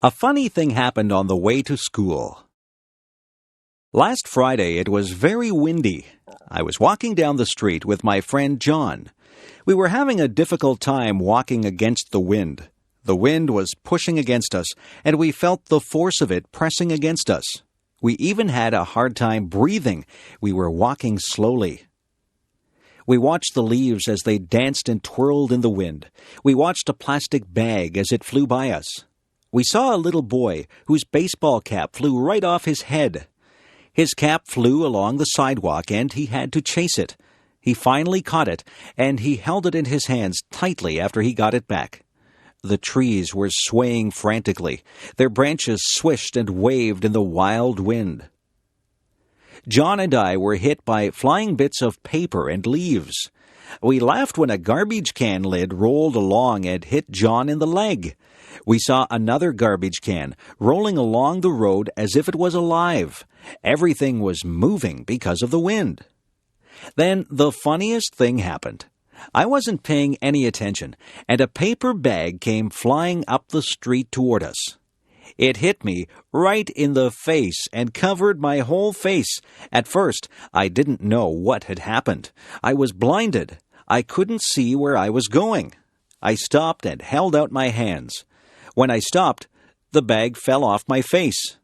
A funny thing happened on the way to school. Last Friday it was very windy. I was walking down the street with my friend John. We were having a difficult time walking against the wind. The wind was pushing against us, and we felt the force of it pressing against us. We even had a hard time breathing. We were walking slowly. We watched the leaves as they danced and twirled in the wind. We watched a plastic bag as it flew by us. We saw a little boy whose baseball cap flew right off his head. His cap flew along the sidewalk, and he had to chase it. He finally caught it, and he held it in his hands tightly after he got it back. The trees were swaying frantically. Their branches swished and waved in the wild wind. John and I were hit by flying bits of paper and leaves. We laughed when a garbage can lid rolled along and hit John in the leg. We saw another garbage can rolling along the road as if it was alive. Everything was moving because of the wind. Then the funniest thing happened. I wasn't paying any attention, and a paper bag came flying up the street toward us. It hit me right in the face and covered my whole face. At first, I didn't know what had happened. I was blinded. I couldn't see where I was going. I stopped and held out my hands. When I stopped, the bag fell off my face.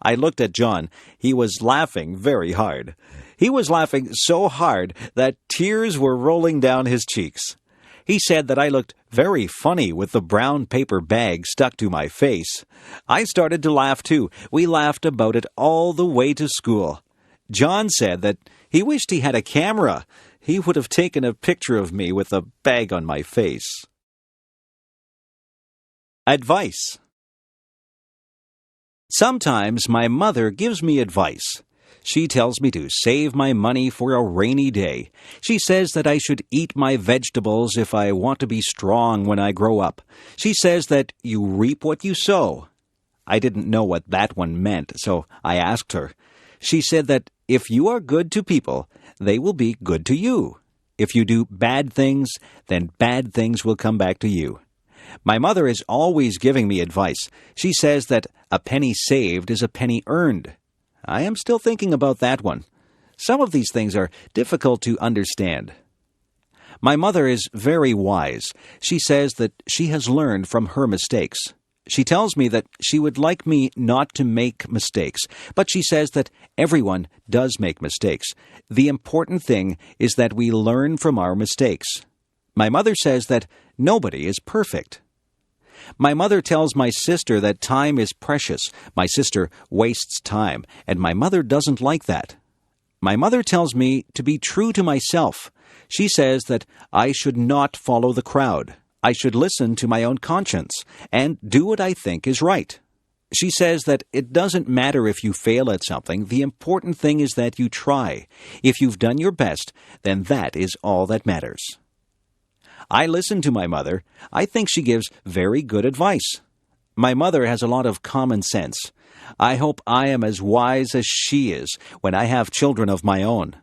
I looked at John. He was laughing very hard. He was laughing so hard that tears were rolling down his cheeks. He said that I looked very funny with the brown paper bag stuck to my face. I started to laugh too. We laughed about it all the way to school. John said that he wished he had a camera. He would have taken a picture of me with a bag on my face. Advice. Sometimes my mother gives me advice. She tells me to save my money for a rainy day. She says that I should eat my vegetables if I want to be strong when I grow up. She says that you reap what you sow. I didn't know what that one meant, so I asked her. She said that if you are good to people, they will be good to you. If you do bad things, then bad things will come back to you. My mother is always giving me advice. She says that a penny saved is a penny earned. I am still thinking about that one. Some of these things are difficult to understand. My mother is very wise. She says that she has learned from her mistakes. She tells me that she would like me not to make mistakes, but she says that everyone does make mistakes. The important thing is that we learn from our mistakes. My mother says that nobody is perfect. My mother tells my sister that time is precious. My sister wastes time, and my mother doesn't like that. My mother tells me to be true to myself. She says that I should not follow the crowd. I should listen to my own conscience and do what I think is right. She says that it doesn't matter if you fail at something. The important thing is that you try. If you've done your best, then that is all that matters. I listen to my mother. I think she gives very good advice. My mother has a lot of common sense. I hope I am as wise as she is when I have children of my own.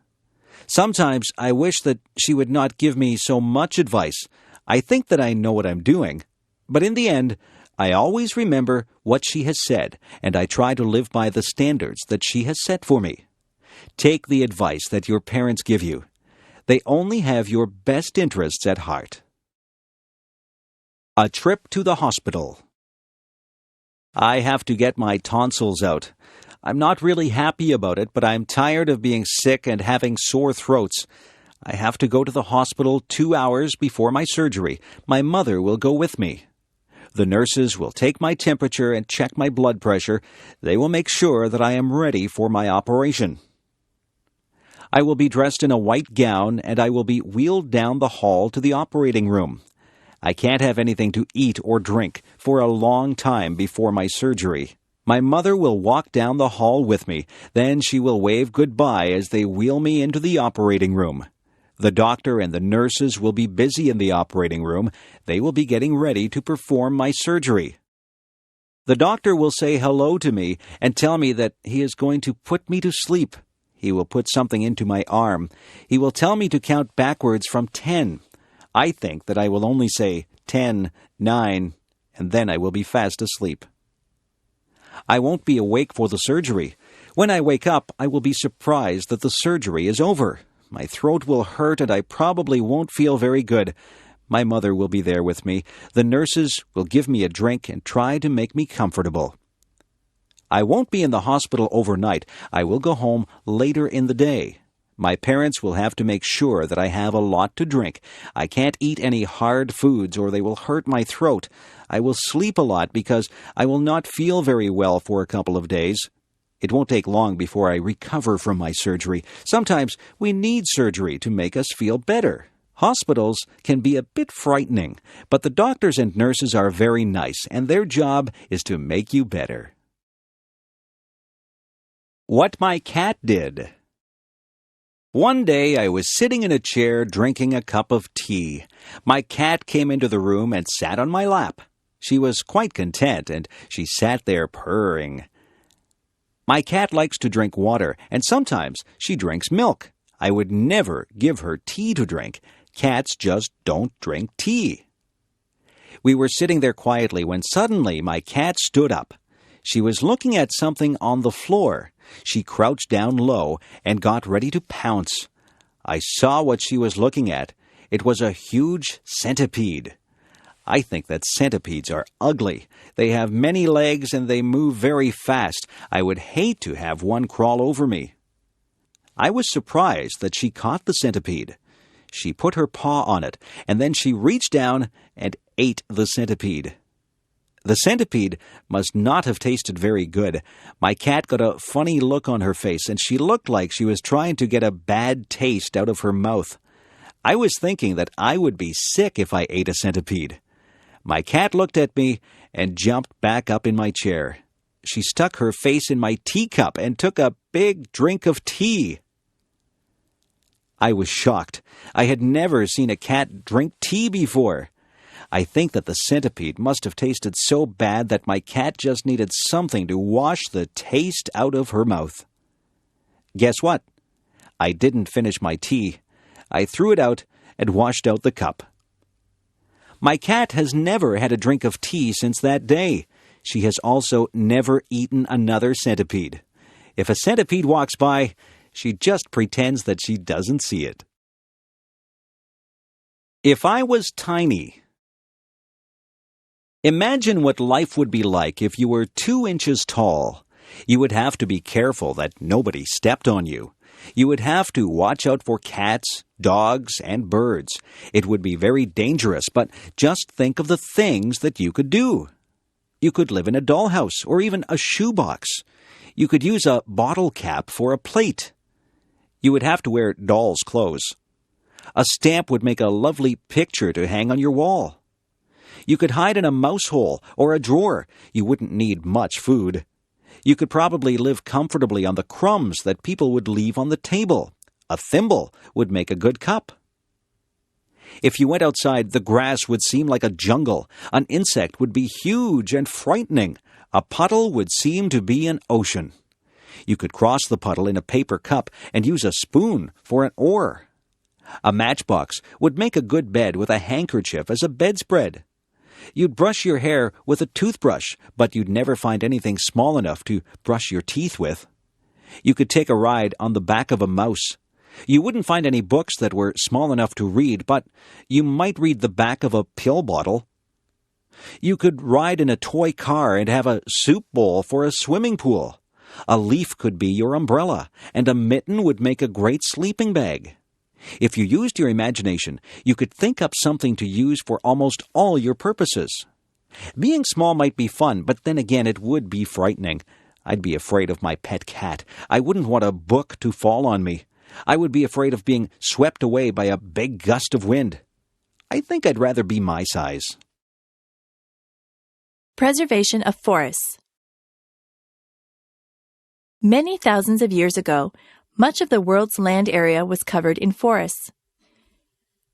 Sometimes I wish that she would not give me so much advice. I think that I know what I'm doing. But in the end, I always remember what she has said, and I try to live by the standards that she has set for me. Take the advice that your parents give you. They only have your best interests at heart. A trip to the hospital. I have to get my tonsils out. I'm not really happy about it, but I'm tired of being sick and having sore throats. I have to go to the hospital 2 hours before my surgery. My mother will go with me. The nurses will take my temperature and check my blood pressure. They will make sure that I am ready for my operation. I will be dressed in a white gown, and I will be wheeled down the hall to the operating room. I can't have anything to eat or drink for a long time before my surgery. My mother will walk down the hall with me. Then she will wave goodbye as they wheel me into the operating room. The doctor and the nurses will be busy in the operating room. They will be getting ready to perform my surgery. The doctor will say hello to me and tell me that he is going to put me to sleep. He will put something into my arm. He will tell me to count backwards from 10. I think that I will only say 10, 9, and then I will be fast asleep. I won't be awake for the surgery. When I wake up, I will be surprised that the surgery is over. My throat will hurt and I probably won't feel very good. My mother will be there with me. The nurses will give me a drink and try to make me comfortable. I won't be in the hospital overnight. I will go home later in the day. My parents will have to make sure that I have a lot to drink. I can't eat any hard foods or they will hurt my throat. I will sleep a lot because I will not feel very well for a couple of days. It won't take long before I recover from my surgery. Sometimes we need surgery to make us feel better. Hospitals can be a bit frightening, but the doctors and nurses are very nice, and their job is to make you better. What my cat did. One day I was sitting in a chair drinking a cup of tea. My cat came into the room and sat on my lap. She was quite content, and she sat there purring. My cat likes to drink water, and sometimes she drinks milk. I would never give her tea to drink. Cats just don't drink tea. We were sitting there quietly when suddenly my cat stood up. She was looking at something on the floor. She crouched down low and got ready to pounce. I saw what she was looking at. It was a huge centipede. I think that centipedes are ugly. They have many legs and they move very fast. I would hate to have one crawl over me. I was surprised that she caught the centipede. She put her paw on it, and then she reached down and ate the centipede. The centipede must not have tasted very good. My cat got a funny look on her face, and she looked like she was trying to get a bad taste out of her mouth. I was thinking that I would be sick if I ate a centipede. My cat looked at me and jumped back up in my chair. She stuck her face in my teacup and took a big drink of tea. I was shocked. I had never seen a cat drink tea before. I think that the centipede must have tasted so bad that my cat just needed something to wash the taste out of her mouth. Guess what? I didn't finish my tea. I threw it out and washed out the cup. My cat has never had a drink of tea since that day. She has also never eaten another centipede. If a centipede walks by, she just pretends that she doesn't see it. If I was tiny. Imagine what life would be like if you were 2 inches tall. You would have to be careful that nobody stepped on you. You would have to watch out for cats, dogs, and birds. It would be very dangerous, but just think of the things that you could do. You could live in a dollhouse or even a shoebox. You could use a bottle cap for a plate. You would have to wear doll's clothes. A stamp would make a lovely picture to hang on your wall. You could hide in a mouse hole or a drawer. You wouldn't need much food. You could probably live comfortably on the crumbs that people would leave on the table. A thimble would make a good cup. If you went outside, the grass would seem like a jungle. An insect would be huge and frightening. A puddle would seem to be an ocean. You could cross the puddle in a paper cup and use a spoon for an oar. A matchbox would make a good bed with a handkerchief as a bedspread. You'd brush your hair with a toothbrush, but you'd never find anything small enough to brush your teeth with. You could take a ride on the back of a mouse. You wouldn't find any books that were small enough to read, but you might read the back of a pill bottle. You could ride in a toy car and have a soup bowl for a swimming pool. A leaf could be your umbrella, and a mitten would make a great sleeping bag. If you used your imagination, you could think up something to use for almost all your purposes. Being small might be fun, but then again it would be frightening. I'd be afraid of my pet cat. I wouldn't want a book to fall on me. I would be afraid of being swept away by a big gust of wind. I think I'd rather be my size. Preservation of forests. Many thousands of years ago, much of the world's land area was covered in forests.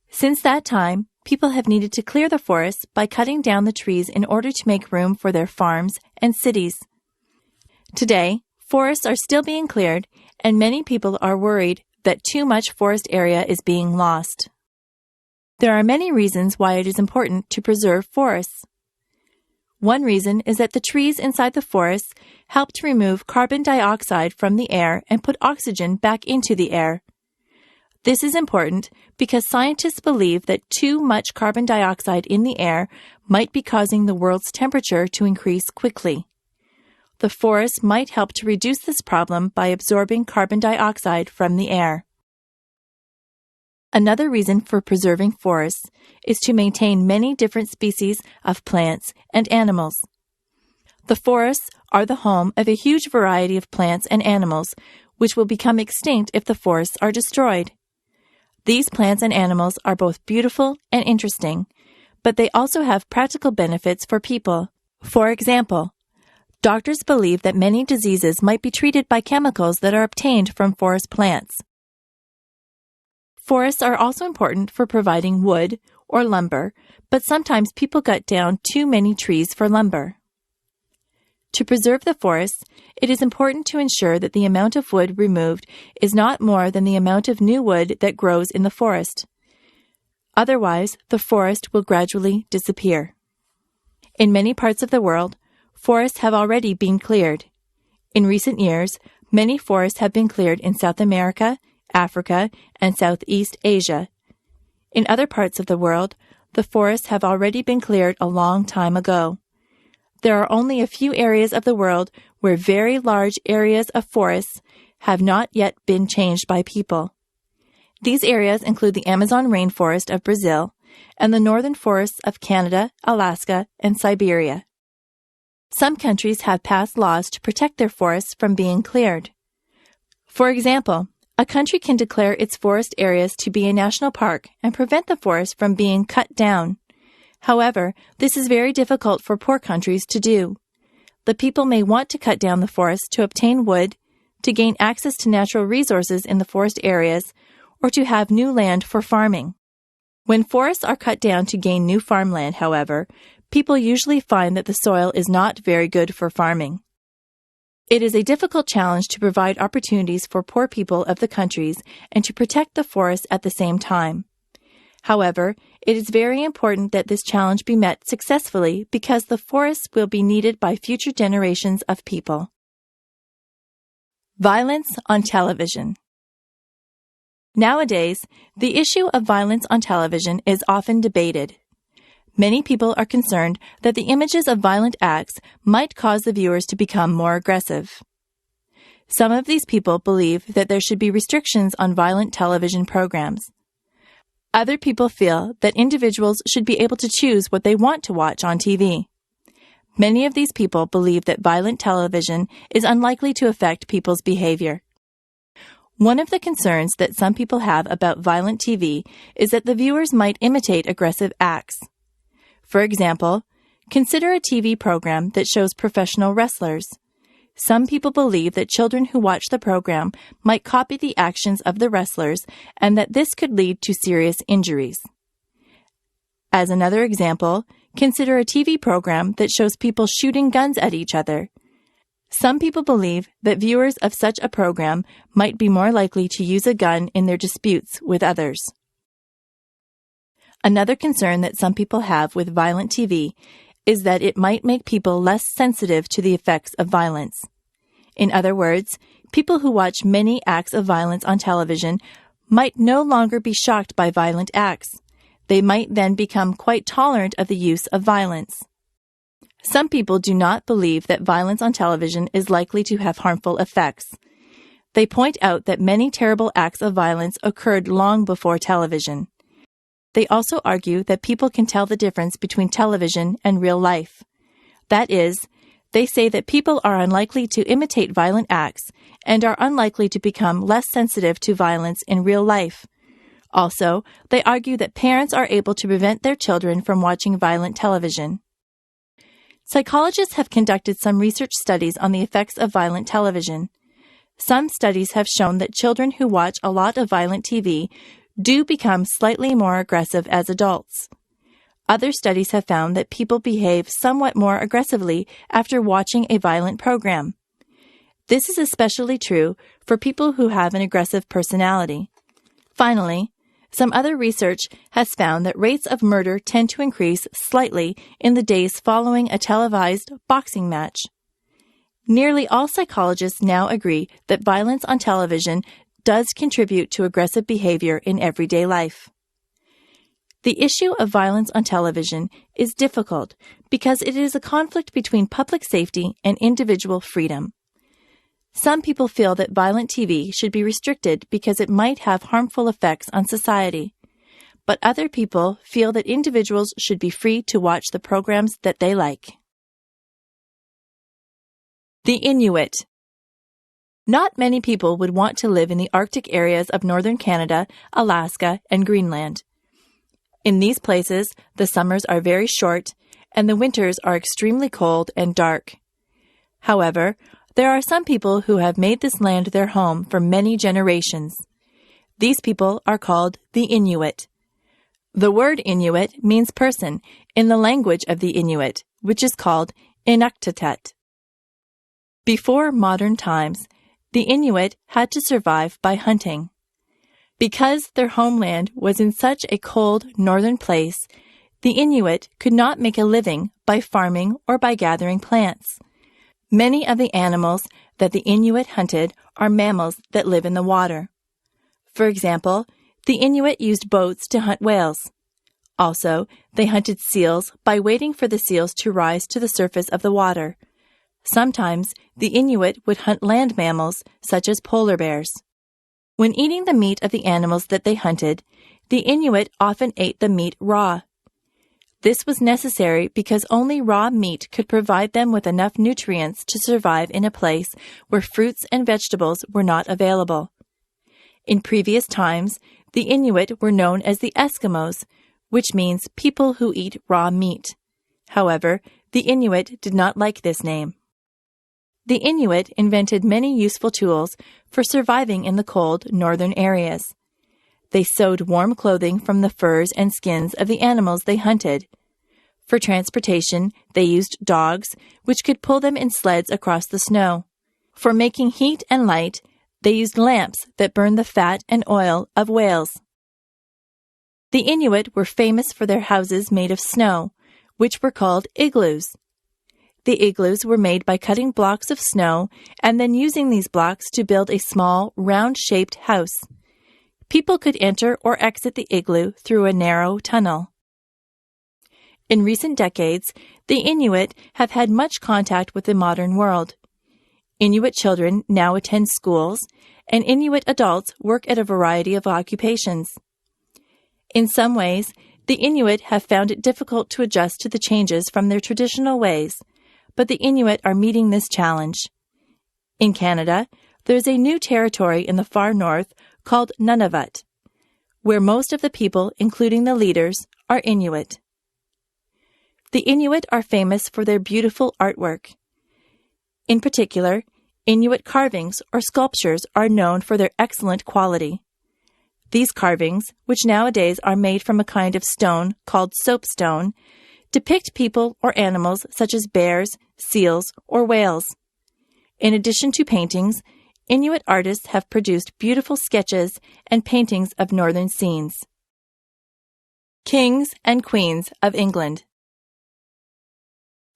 Since that time, people have needed to clear the forests by cutting down the trees in order to make room for their farms and cities. Today, forests are still being cleared, and many people are worried that too much forest area is being lost. There are many reasons why it is important to preserve forests. One reason is that the trees inside the forests help to remove carbon dioxide from the air and put oxygen back into the air. This is important because scientists believe that too much carbon dioxide in the air might be causing the world's temperature to increase quickly. The forest might help to reduce this problem by absorbing carbon dioxide from the air. Another reason for preserving forests is to maintain many different species of plants and animals. The forests are the home of a huge variety of plants and animals, which will become extinct if the forests are destroyed. These plants and animals are both beautiful and interesting, but they also have practical benefits for people. For example, doctors believe that many diseases might be treated by chemicals that are obtained from forest plants. Forests are also important for providing wood or lumber, but sometimes people cut down too many trees for lumber. To preserve the forests, it is important to ensure that the amount of wood removed is not more than the amount of new wood that grows in the forest. Otherwise, the forest will gradually disappear. In many parts of the world, forests have already been cleared. In recent years, many forests have been cleared in South America, Africa, and Southeast Asia. In other parts of the world, the forests have already been cleared a long time ago. There are only a few areas of the world where very large areas of forests have not yet been changed by people. These areas include the Amazon rainforest of Brazil and the northern forests of Canada, Alaska, and Siberia. Some countries have passed laws to protect their forests from being cleared. For example, a country can declare its forest areas to be a national park and prevent the forest from being cut down. However, this is very difficult for poor countries to do. The people may want to cut down the forest to obtain wood, to gain access to natural resources in the forest areas, or to have new land for farming. When forests are cut down to gain new farmland, however, people usually find that the soil is not very good for farming. It is a difficult challenge to provide opportunities for poor people of the countries and to protect the forests at the same time. However, it is very important that this challenge be met successfully because the forests will be needed by future generations of people. Violence on television. Nowadays, the issue of violence on television is often debated. Many people are concerned that the images of violent acts might cause the viewers to become more aggressive. Some of these people believe that there should be restrictions on violent television programs. Other people feel that individuals should be able to choose what they want to watch on TV. Many of these people believe that violent television is unlikely to affect people's behavior. One of the concerns that some people have about violent TV is that the viewers might imitate aggressive acts. For example, consider a TV program that shows professional wrestlers. Some people believe that children who watch the program might copy the actions of the wrestlers and that this could lead to serious injuries. As another example, consider a TV program that shows people shooting guns at each other. Some people believe that viewers of such a program might be more likely to use a gun in their disputes with others. Another concern that some people have with violent TV is that it might make people less sensitive to the effects of violence. In other words, people who watch many acts of violence on television might no longer be shocked by violent acts. They might then become quite tolerant of the use of violence. Some people do not believe that violence on television is likely to have harmful effects. They point out that many terrible acts of violence occurred long before television. They also argue that people can tell the difference between television and real life. That is, they say that people are unlikely to imitate violent acts and are unlikely to become less sensitive to violence in real life. Also, they argue that parents are able to prevent their children from watching violent television. Psychologists have conducted some research studies on the effects of violent television. Some studies have shown that children who watch a lot of violent TV do become slightly more aggressive as adults. Other studies have found that people behave somewhat more aggressively after watching a violent program. This is especially true for people who have an aggressive personality. Finally, some other research has found that rates of murder tend to increase slightly in the days following a televised boxing match. Nearly all psychologists now agree that violence on television does contribute to aggressive behavior in everyday life. The issue of violence on television is difficult because it is a conflict between public safety and individual freedom. Some people feel that violent TV should be restricted because it might have harmful effects on society, but other people feel that individuals should be free to watch the programs that they like. The Inuit. Not many people would want to live in the Arctic areas of northern Canada, Alaska, and Greenland. In these places, the summers are very short, and the winters are extremely cold and dark. However, there are some people who have made this land their home for many generations. These people are called the Inuit. The word Inuit means person in the language of the Inuit, which is called Inuktitut. Before modern times, the Inuit had to survive by hunting. Because their homeland was in such a cold northern place, the Inuit could not make a living by farming or by gathering plants. Many of the animals that the Inuit hunted are mammals that live in the water. For example, the Inuit used boats to hunt whales. Also, they hunted seals by waiting for the seals to rise to the surface of the water. Sometimes, the Inuit would hunt land mammals such as polar bears. When eating the meat of the animals that they hunted, the Inuit often ate the meat raw. This was necessary because only raw meat could provide them with enough nutrients to survive in a place where fruits and vegetables were not available. In previous times, the Inuit were known as the Eskimos, which means people who eat raw meat. However, the Inuit did not like this name. The Inuit invented many useful tools for surviving in the cold northern areas. They sewed warm clothing from the furs and skins of the animals they hunted. For transportation, they used dogs, which could pull them in sleds across the snow. For making heat and light, they used lamps that burned the fat and oil of whales. The Inuit were famous for their houses made of snow, which were called igloos. The igloos were made by cutting blocks of snow and then using these blocks to build a small, round-shaped house. People could enter or exit the igloo through a narrow tunnel. In recent decades, the Inuit have had much contact with the modern world. Inuit children now attend schools, and Inuit adults work at a variety of occupations. In some ways, the Inuit have found it difficult to adjust to the changes from their traditional ways, but the Inuit are meeting this challenge. In Canada, there is a new territory in the far north called Nunavut, where most of the people, including the leaders, are Inuit. The Inuit are famous for their beautiful artwork. In particular, Inuit carvings or sculptures are known for their excellent quality. These carvings, which nowadays are made from a kind of stone called soapstone, depict people or animals such as bears, seals, or whales. In addition to paintings, Inuit artists have produced beautiful sketches and paintings of northern scenes. Kings and Queens of England.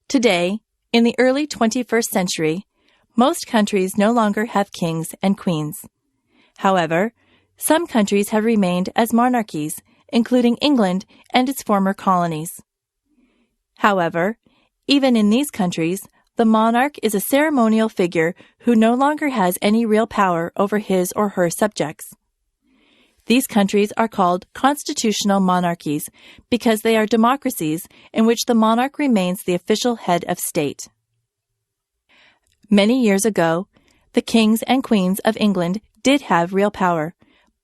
Today, in the early 21st century, most countries no longer have kings and queens. However, some countries have remained as monarchies, including England and its former colonies. However, even in these countries, the monarch is a ceremonial figure who no longer has any real power over his or her subjects. These countries are called constitutional monarchies because they are democracies in which the monarch remains the official head of state. Many years ago, the kings and queens of England did have real power,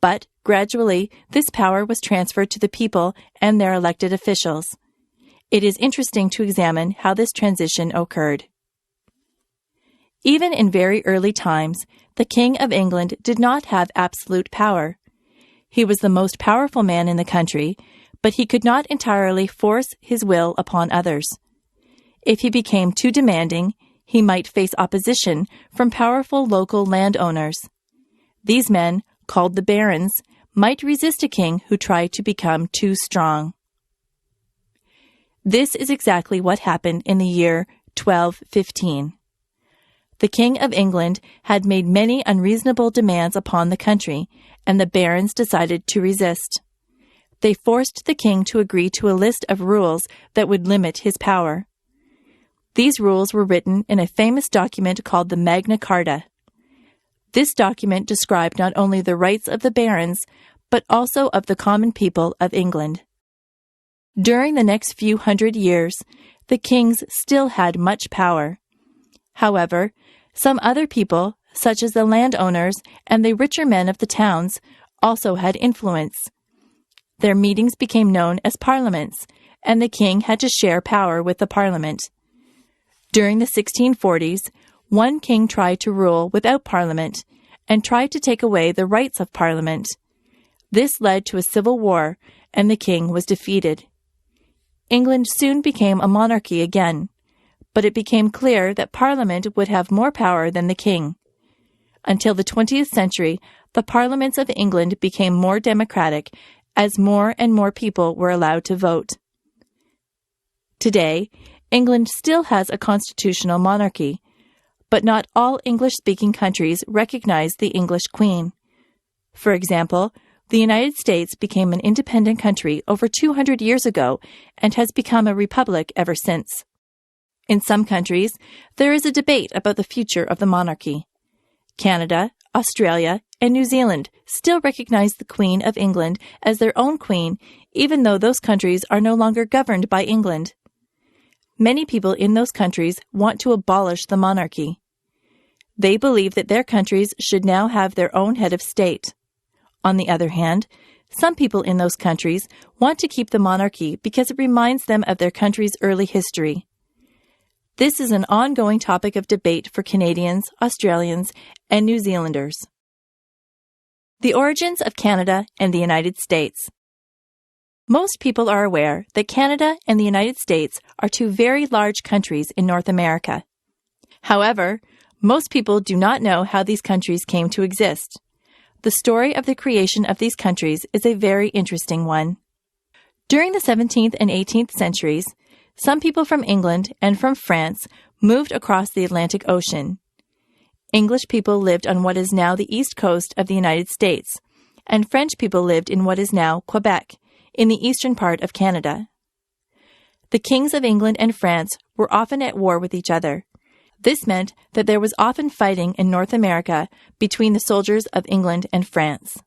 but gradually this power was transferred to the people and their elected officials. It is interesting to examine how this transition occurred. Even in very early times, the King of England did not have absolute power. He was the most powerful man in the country, but he could not entirely force his will upon others. If he became too demanding, he might face opposition from powerful local landowners. These men, called the barons, might resist a king who tried to become too strong. This is exactly what happened in the year 1215. The King of England had made many unreasonable demands upon the country, and the barons decided to resist. They forced the king to agree to a list of rules that would limit his power. These rules were written in a famous document called the Magna Carta. This document described not only the rights of the barons, but also of the common people of England. During the next few hundred years, the kings still had much power. However, some other people, such as the landowners and the richer men of the towns, also had influence. Their meetings became known as parliaments, and the king had to share power with the parliament. During the 1640s, one king tried to rule without parliament and tried to take away the rights of parliament. This led to a civil war, and the king was defeated. England soon became a monarchy again, but it became clear that Parliament would have more power than the king. Until the 20th century, the parliaments of England became more democratic as more and more people were allowed to vote. Today, England still has a constitutional monarchy, but not all English-speaking countries recognize the English Queen. For example, the United States became an independent country over 200 years ago and has become a republic ever since. In some countries, there is a debate about the future of the monarchy. Canada, Australia, and New Zealand still recognize the Queen of England as their own queen, even though those countries are no longer governed by England. Many people in those countries want to abolish the monarchy. They believe that their countries should now have their own head of state. On the other hand, some people in those countries want to keep the monarchy because it reminds them of their country's early history. This is an ongoing topic of debate for Canadians, Australians, and New Zealanders. The origins of Canada and the United States. Most people are aware that Canada and the United States are two very large countries in North America. However, most people do not know how these countries came to exist. The story of the creation of these countries is a very interesting one. During the 17th and 18th centuries, some people from England and from France moved across the Atlantic Ocean. English people lived on what is now the east coast of the United States, and French people lived in what is now Quebec, in the eastern part of Canada. The kings of England and France were often at war with each other. This meant that there was often fighting in North America between the soldiers of England and France.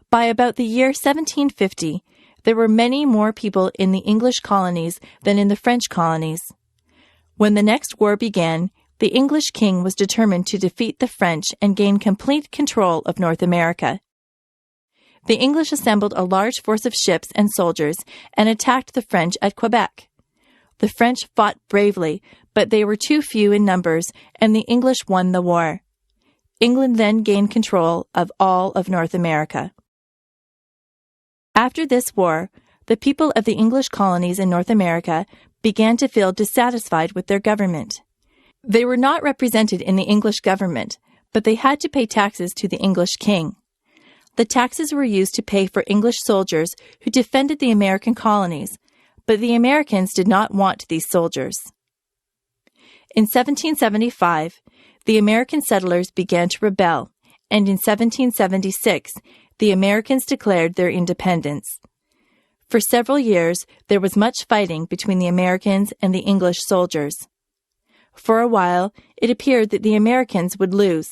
By about the year 1750, there were many more people in the English colonies than in the French colonies. When the next war began, the English king was determined to defeat the French and gain complete control of North America. The English assembled a large force of ships and soldiers and attacked the French at Quebec. The French fought bravely, but they were too few in numbers, and the English won the war. England then gained control of all of North America. After this war, the people of the English colonies in North America began to feel dissatisfied with their government. They were not represented in the English government, but they had to pay taxes to the English king. The taxes were used to pay for English soldiers who defended the American colonies, but the Americans did not want these soldiers. In 1775, the American settlers began to rebel, and in 1776, the Americans declared their independence. For several years, there was much fighting between the Americans and the English soldiers. For a while, it appeared that the Americans would lose,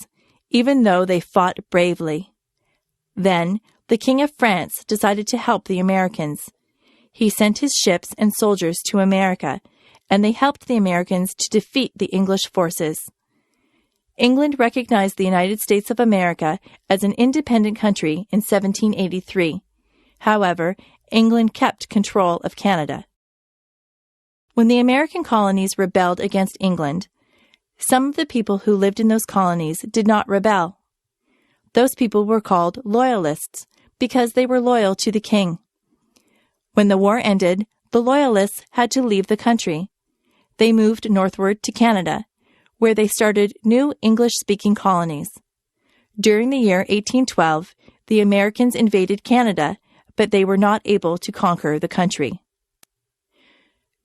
even though they fought bravely. Then, the King of France decided to help the Americans. He sent his ships and soldiers to America, and they helped the Americans to defeat the English forces. England recognized the United States of America as an independent country in 1783. However, England kept control of Canada. When the American colonies rebelled against England, some of the people who lived in those colonies did not rebel. Those people were called Loyalists because they were loyal to the king. When the war ended, the Loyalists had to leave the country. They moved northward to Canada, where they started new English-speaking colonies. During the year 1812, the Americans invaded Canada, but they were not able to conquer the country.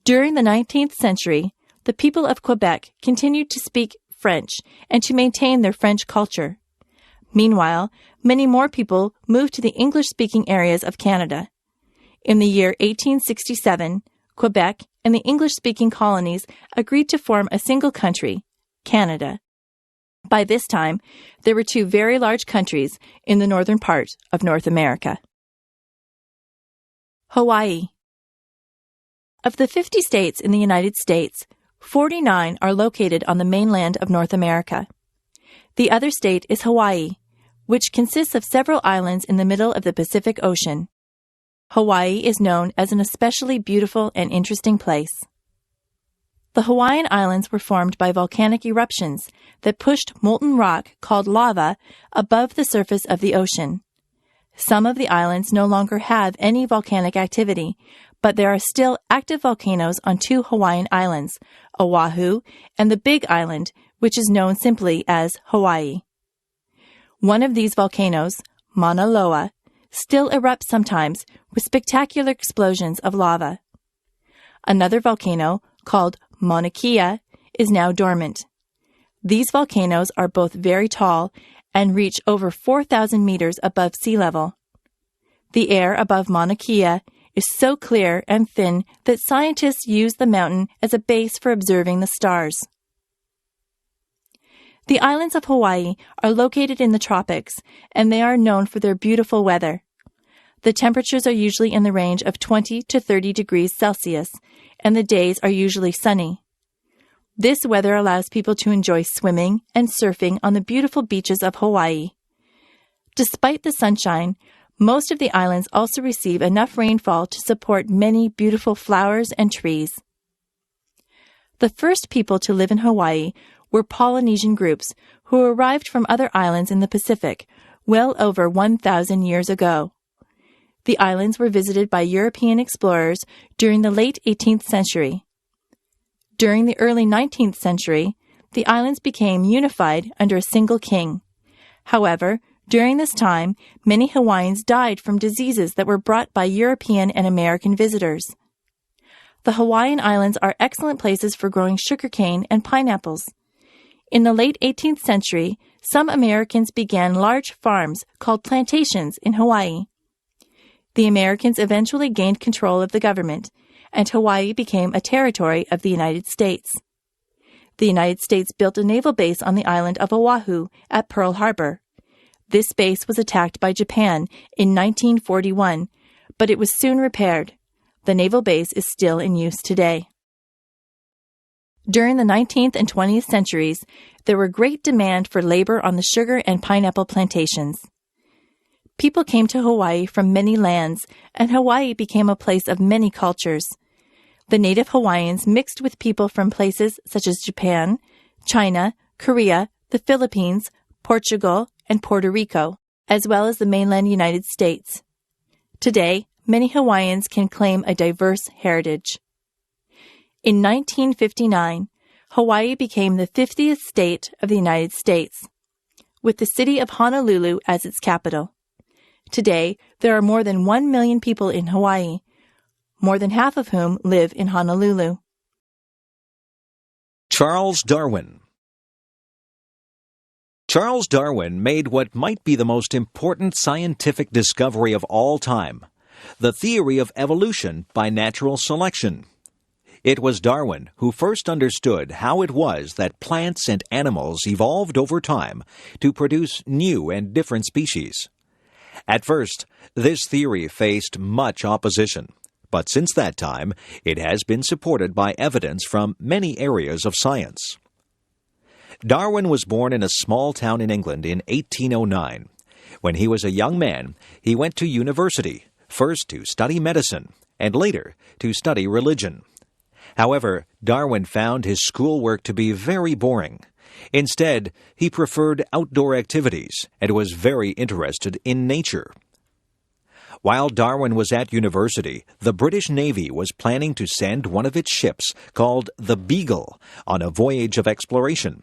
During the 19th century, the people of Quebec continued to speak French and to maintain their French culture. Meanwhile, many more people moved to the English-speaking areas of Canada. In the year 1867, Quebec and the English-speaking colonies agreed to form a single country, Canada. By this time, there were two very large countries in the northern part of North America. Hawaii. Of the 50 states in the United States, 49 are located on the mainland of North America. The other state is Hawaii, which consists of several islands in the middle of the Pacific Ocean. Hawaii is known as an especially beautiful and interesting place. The Hawaiian Islands were formed by volcanic eruptions that pushed molten rock called lava above the surface of the ocean. Some of the islands no longer have any volcanic activity, but there are still active volcanoes on two Hawaiian islands, Oahu and the Big Island, which is known simply as Hawaii. One of these volcanoes, Mauna Loa, still erupts sometimes with spectacular explosions of lava. Another volcano, called Mauna Kea, is now dormant. These volcanoes are both very tall and reach over 4,000 meters above sea level. The air above Mauna Kea is so clear and thin that scientists use the mountain as a base for observing the stars. The islands of Hawaii are located in the tropics, and they are known for their beautiful weather. The temperatures are usually in the range of 20 to 30 degrees Celsius, and the days are usually sunny. This weather allows people to enjoy swimming and surfing on the beautiful beaches of Hawaii. Despite the sunshine, most of the islands also receive enough rainfall to support many beautiful flowers and trees. The first people to live in Hawaii were Polynesian groups who arrived from other islands in the Pacific well over 1,000 years ago. The islands were visited by European explorers during the late 18th century. During the early 19th century, the islands became unified under a single king. However, during this time, many Hawaiians died from diseases that were brought by European and American visitors. The Hawaiian Islands are excellent places for growing sugarcane and pineapples. In the late 18th century, some Americans began large farms called plantations in Hawaii. The Americans eventually gained control of the government, and Hawaii became a territory of the United States. The United States built a naval base on the island of Oahu at Pearl Harbor. This base was attacked by Japan in 1941, but it was soon repaired. The naval base is still in use today. During the 19th and 20th centuries, there were great demand for labor on the sugar and pineapple plantations. People came to Hawaii from many lands, and Hawaii became a place of many cultures. The native Hawaiians mixed with people from places such as Japan, China, Korea, the Philippines, Portugal, and Puerto Rico, as well as the mainland United States. Today, many Hawaiians can claim a diverse heritage. In 1959, Hawaii became the 50th state of the United States, with the city of Honolulu as its capital. Today, there are more than 1 million people in Hawaii, more than half of whom live in Honolulu. Charles Darwin. Charles Darwin made what might be the most important scientific discovery of all time, the theory of evolution by natural selection. It was Darwin who first understood how it was that plants and animals evolved over time to produce new and different species. At first, this theory faced much opposition, but since that time, it has been supported by evidence from many areas of science. Darwin was born in a small town in England in 1809. When he was a young man, he went to university, first to study medicine, and later to study religion. However, Darwin found his schoolwork to be very boring. Instead, he preferred outdoor activities and was very interested in nature. While Darwin was at university, the British Navy was planning to send one of its ships, called the Beagle, on a voyage of exploration.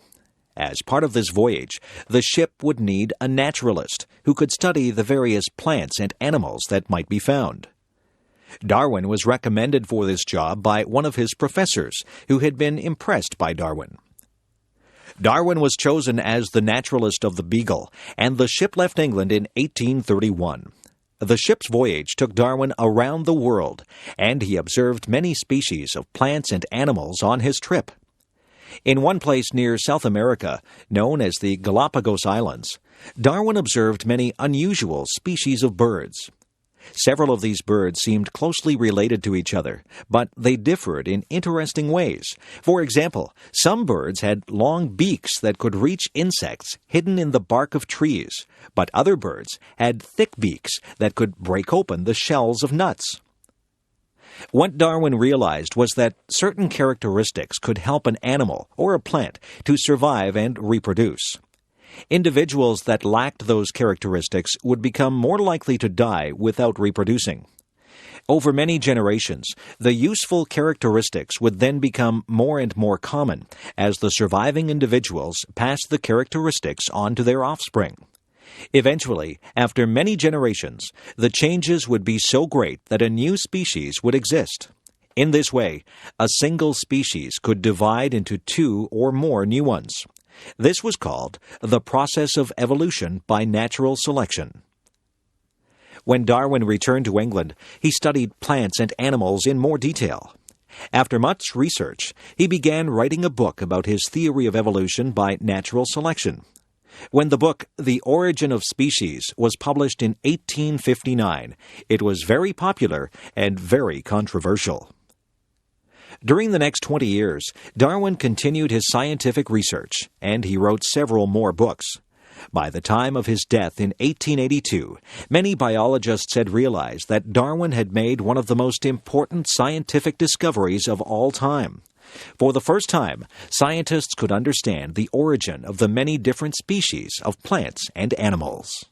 As part of this voyage, the ship would need a naturalist who could study the various plants and animals that might be found. Darwin was recommended for this job by one of his professors, who had been impressed by Darwin. Darwin was chosen as the naturalist of the Beagle, and the ship left England in 1831. The ship's voyage took Darwin around the world, and he observed many species of plants and animals on his trip. In one place near South America, known as the Galapagos Islands, Darwin observed many unusual species of birds. Several of these birds seemed closely related to each other, but they differed in interesting ways. For example, some birds had long beaks that could reach insects hidden in the bark of trees, but other birds had thick beaks that could break open the shells of nuts. What Darwin realized was that certain characteristics could help an animal or a plant to survive and reproduce. Individuals that lacked those characteristics would become more likely to die without reproducing. Over many generations, the useful characteristics would then become more and more common as the surviving individuals passed the characteristics on to their offspring. Eventually, after many generations, the changes would be so great that a new species would exist. In this way, a single species could divide into two or more new ones. This was called the process of evolution by natural selection. When Darwin returned to England, he studied plants and animals in more detail. After much research, he began writing a book about his theory of evolution by natural selection. When the book The Origin of Species was published in 1859, it was very popular and very controversial. During the next 20 years, Darwin continued his scientific research, and he wrote several more books. By the time of his death in 1882, many biologists had realized that Darwin had made one of the most important scientific discoveries of all time. For the first time, scientists could understand the origin of the many different species of plants and animals.